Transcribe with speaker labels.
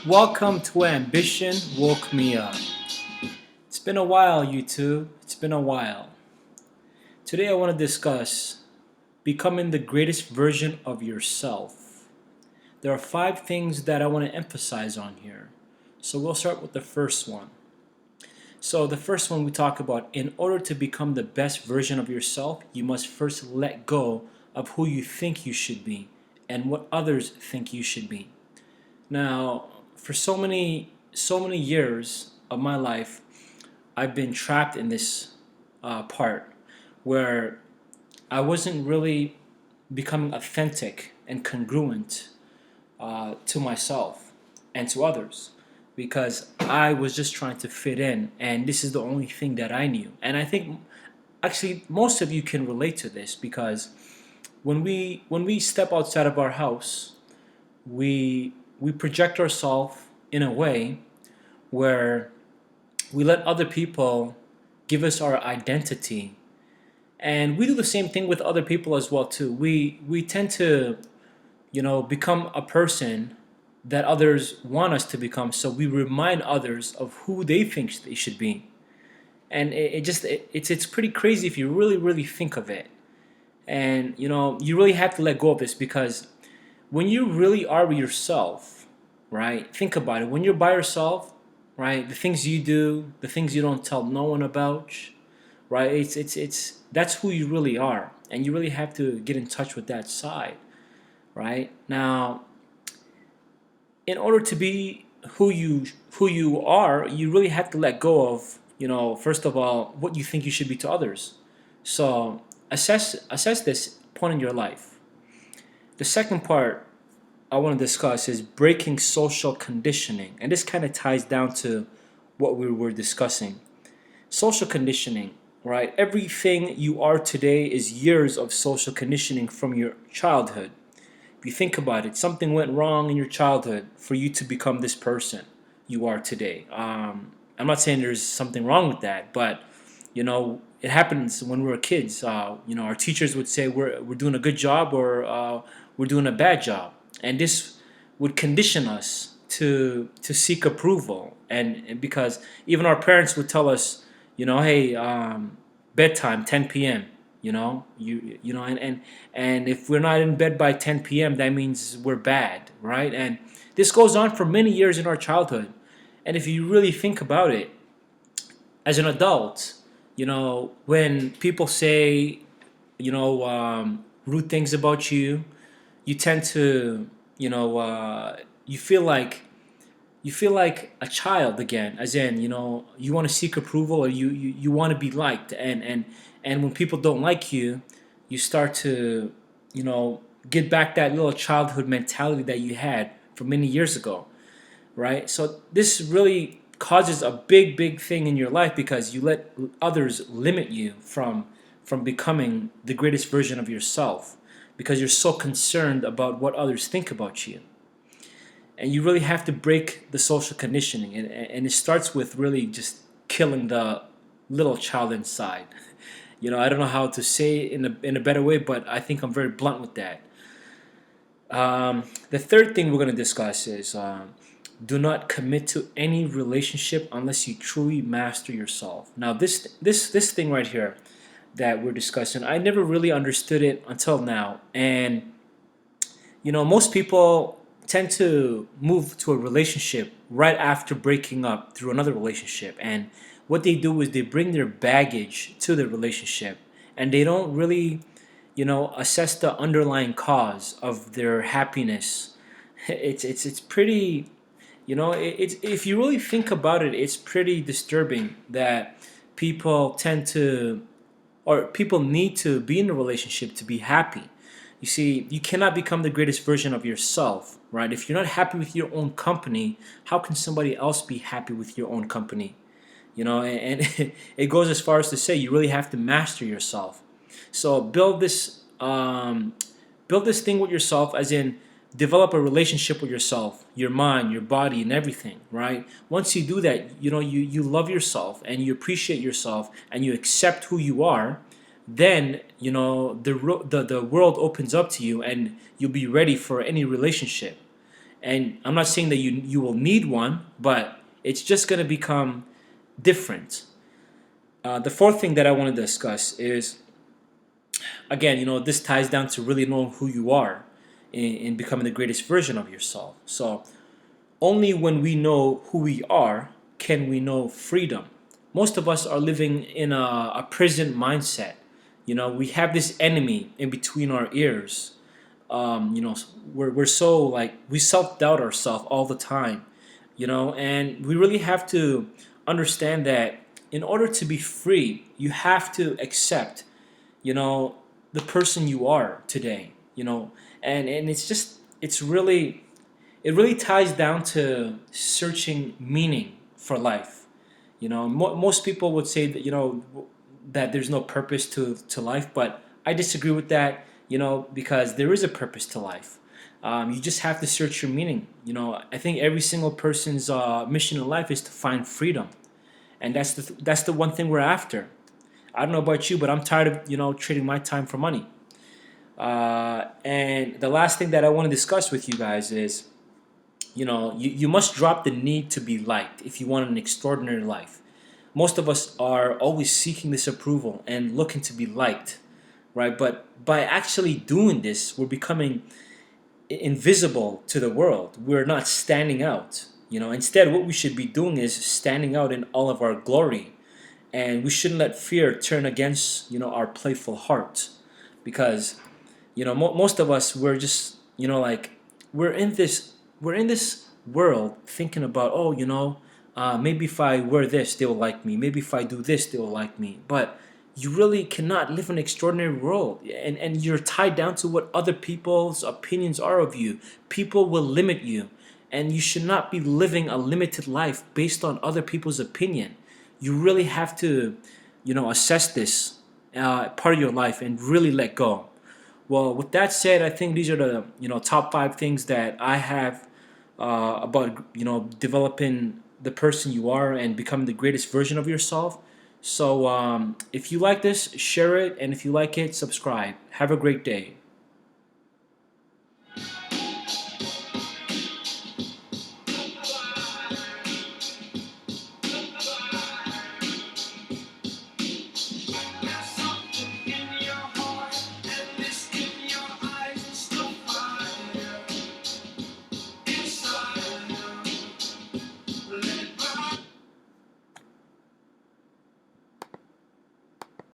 Speaker 1: Welcome to Ambition Woke Me Up. It's been a while, YouTube. It's been a while. Today I want to discuss becoming the greatest version of yourself. There are five things that I want to emphasize on here. So we'll start with the first one. So the first one we talk about, in order to become the best version of yourself, you must first let go of who you think you should be and what others think you should be. Now, for so many years of my life, I've been trapped in this part where I wasn't really becoming authentic and congruent to myself and to others because I was just trying to fit in, and this is the only thing that I knew. And I think actually most of you can relate to this because when we step outside of our house, we project ourselves in a way where we let other people give us our identity, and we do the same thing with other people as well too. We tend to become a person that others want us to become, so we remind others of who they think they should be. And it's pretty crazy if you really think of it. And you really have to let go of this because when you really are yourself, right? Think about it. When you're by yourself, right? The things you do, the things you don't tell no one about, right? It's that's who you really are, and you really have to get in touch with that side, right? Now, in order to be who you are, you really have to let go of first of all what you think you should be to others. So assess this point in your life. The second part I want to discuss is breaking social conditioning. And this kind of ties down to what we were discussing. Social conditioning, right? Everything you are today is years of social conditioning from your childhood. If you think about it, something went wrong in your childhood for you to become this person you are today. I'm not saying there's something wrong with that, but it happens when we were kids. Our teachers would say we're doing a good job, or we're doing a bad job, and this would condition us to seek approval. And because even our parents would tell us, hey, bedtime 10 p.m. And if we're not in bed by 10 p.m., that means we're bad, right? And this goes on for many years in our childhood. And if you really think about it, as an adult, when people say, rude things about you, you tend to, you feel like a child again, as in, you want to seek approval, or you want to be liked. And when people don't like you, you start to, get back that little childhood mentality that you had from many years ago, right? So this really causes a big thing in your life because you let others limit you from becoming the greatest version of yourself because you're so concerned about what others think about you. And you really have to break the social conditioning, and it starts with really just killing the little child inside. I don't know how to say it in a better way, but I think I'm very blunt with that. The third thing we're going to discuss is do not commit to any relationship unless you truly master yourself. Now, this thing right here that we're discussing, I never really understood it until now. And most people tend to move to a relationship right after breaking up through another relationship, and what they do is they bring their baggage to the relationship, and they don't really assess the underlying cause of their happiness. It's pretty, it's if you really think about it, it's pretty disturbing that people tend to, or people need to be in a relationship to be happy. You see, you cannot become the greatest version of yourself, right? If you're not happy with your own company, how can somebody else be happy with your own company? And it goes as far as to say you really have to master yourself. So build this thing with yourself, as in develop a relationship with yourself, your mind, your body, and everything, right? Once you do that, you love yourself and you appreciate yourself and you accept who you are. Then the world opens up to you, and you'll be ready for any relationship. And I'm not saying that you will need one, but it's just going to become different. The fourth thing that I want to discuss is, again, this ties down to really knowing who you are in becoming the greatest version of yourself. So only when we know who we are can we know freedom. Most of us are living in a prison mindset. We have this enemy in between our ears. We're so, like, we self-doubt ourselves all the time. And we really have to understand that in order to be free, you have to accept, you know, the person you are today. And it really ties down to searching meaning for life. Most people would say that that there's no purpose to life, but I disagree with that. Because there is a purpose to life. You just have to search your meaning. I think every single person's mission in life is to find freedom, and that's the one thing we're after. I don't know about you, but I'm tired of trading my time for money. And the last thing that I want to discuss with you guys is, you must drop the need to be liked if you want an extraordinary life. Most of us are always seeking this approval and looking to be liked, right? But by actually doing this, we're becoming invisible to the world. We're not standing out. Instead, what we should be doing is standing out in all of our glory, and we shouldn't let fear turn against our playful heart, because most of us, we're just like, we're in this world thinking about, oh, maybe if I wear this they will like me, maybe if I do this they will like me. But you really cannot live an extraordinary world, and you're tied down to what other people's opinions are of you. People will limit you, and you should not be living a limited life based on other people's opinion. You really have to assess this part of your life and really let go. Well, with that said, I think these are the top five things that I have about developing the person you are and becoming the greatest version of yourself. So if you like this, share it, and if you like it, subscribe. Have a great day.